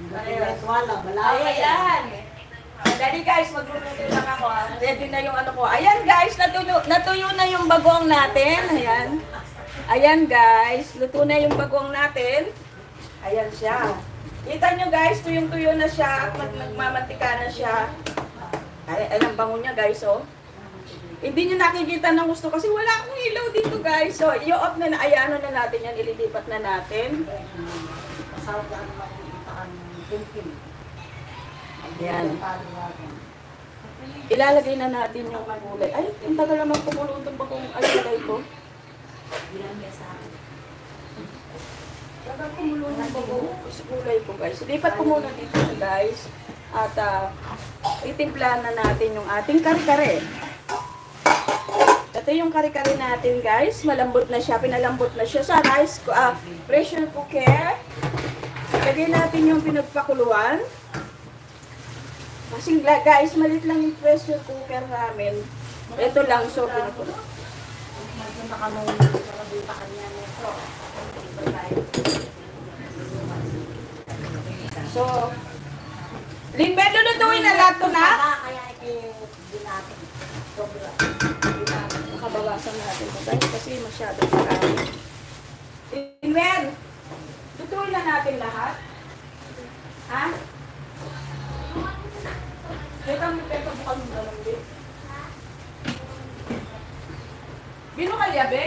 Ayan. Dali guys, magluluto lang ako. Ready na yung ano ko. Ayan guys, natuyo na yung bagoong natin. Ayan. Ayan guys, luto na yung bagoong natin. Ayan siya. Kita nyo guys, tuyong-tuyo na siya at nagmamantika na siya. Ay, ang bango niya guys, oh. Hindi nyo nakikita ng gusto kasi wala akong ilaw dito guys. So, i-off na ayano na natin yan, ililipat na natin. Ayan. Ilalagay na natin yung gulay. Ay, ang tagal naman kumulo itong bakong gulay ko. Tagal kumulo ng bakong gulay ko guys. Lipat ko muna dito guys. At itimplahan na natin yung ating kare-kare. Ito yung kare-kare natin guys. Malambot na siya. Pinalambot na siya sa rice pressure cooker. Lagay natin yung pinagpakuluan. Kasi guys, malit lang yung pressure cooker namin. Ito lang, so pinakuluan. So, Lynbeth, lulutuin na lahat to na? Nakabawasan natin ito guys kasi masyadong marami. Lynbeth, lutuin na natin lahat. Ha? Teka mo, bukal mo na lang, Be. Bino kalya, Be?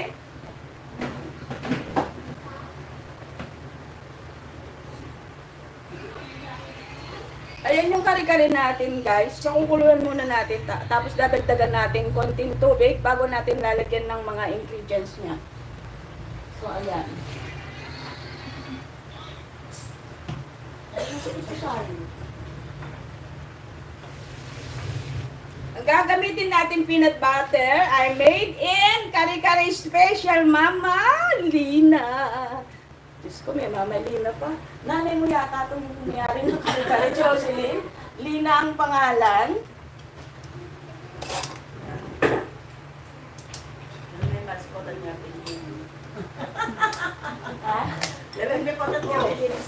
Ayan yung kare-kare natin, guys. So, kukuluan muna natin. Tapos dadagdagan natin konting tubig bago natin lalagyan ng mga ingredients niya. So, ayan. Ang gagamitin natin peanut butter ay made in kare-kare special Mama Lina. Diyos ko, may Mama Lina pa. Nanay mo yata itong nangyari ng kare-kare, Jocelyn. Lina ang pangalan. May maskotan niya, Pilipin. Ha? May kotan niya, Pilipin.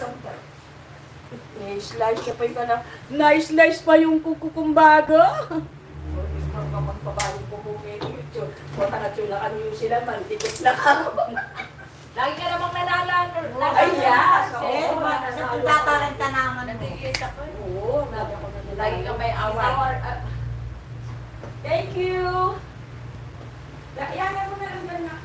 Slice ka pa yung kana. Na-slice pa yung kukumbaga. Magpabayong kukumbaga yung YouTube. Kung kanatulakan yung sila, mantikot na ka. Lagi ka namang nalalaan. Ay, yes. Sa tatalan ka naman mo. Oo, Lagi ka may award. Thank you. Yan mo na lang ba na?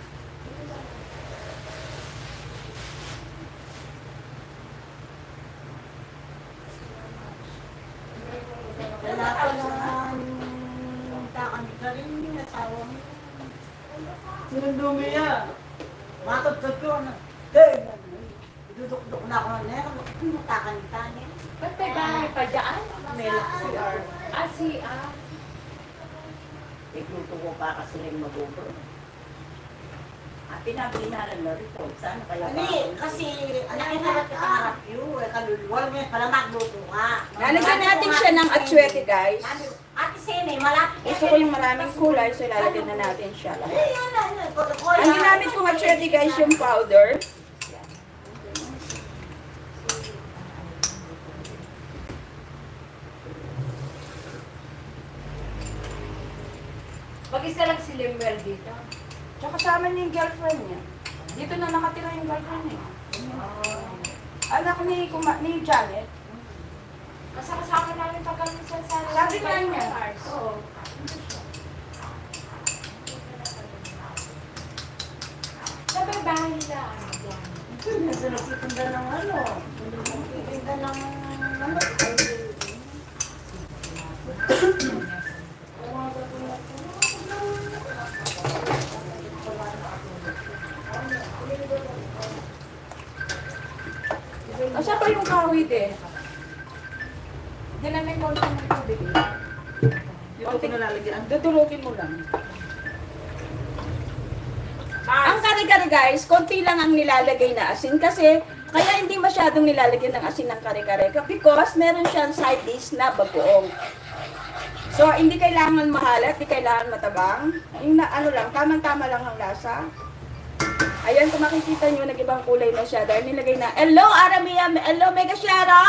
Wala ko naman takan ka rin yung asawa mo. Sinundumi yan. Matagtag ko na. Duduk-duk na ako na nero. Takan ka niya. Ba't may bahay pa dyan? Meron CR. CR. Ikluto ko pa kasi rin magugo. At pinabinaran na rito. Sana kaya ba? Hindi, kasi anak na natin pangarap yun. Kaluluwal mo yan. Pala magluto ka. Lalagyan natin siya ng atsuete, guys. Ate Sene, malapit Gusto ko yung maraming kulay, so ilalagyan na natin siya lahat. Ang ginamit kong atsuete, guys, yung powder. Mag-isa lang si Limwell dito. Tsaka kasama niya yung girlfriend niya. Dito na nakatira yung girlfriend niya. Anak ni Janet. Kasama namin pag kami sa Sabi nga niya. Oo. Sabi bahay nila. Nasa nagtitinda ng ano? Nagtitinda ng ano? Asa pa yung kawid eh? Diyan na may konti ng tubig eh. Dito ko nalalagyan. Dudulutin mo lang. Ang kare-kare guys, konti lang ang nilalagay na asin kasi kaya hindi masyadong nilalagyan ng asin ng kare-kare because meron siyang side dish na bagoong. So, hindi kailangan mahalat, hindi kailangan matabang. Yung na, ano lang, tamang-tama lang ang lasa. Ayan, kung makikita nyo, nag-ibang kulay na siya dahil nilagay na, hello, Aramia, hello, Mega Shara!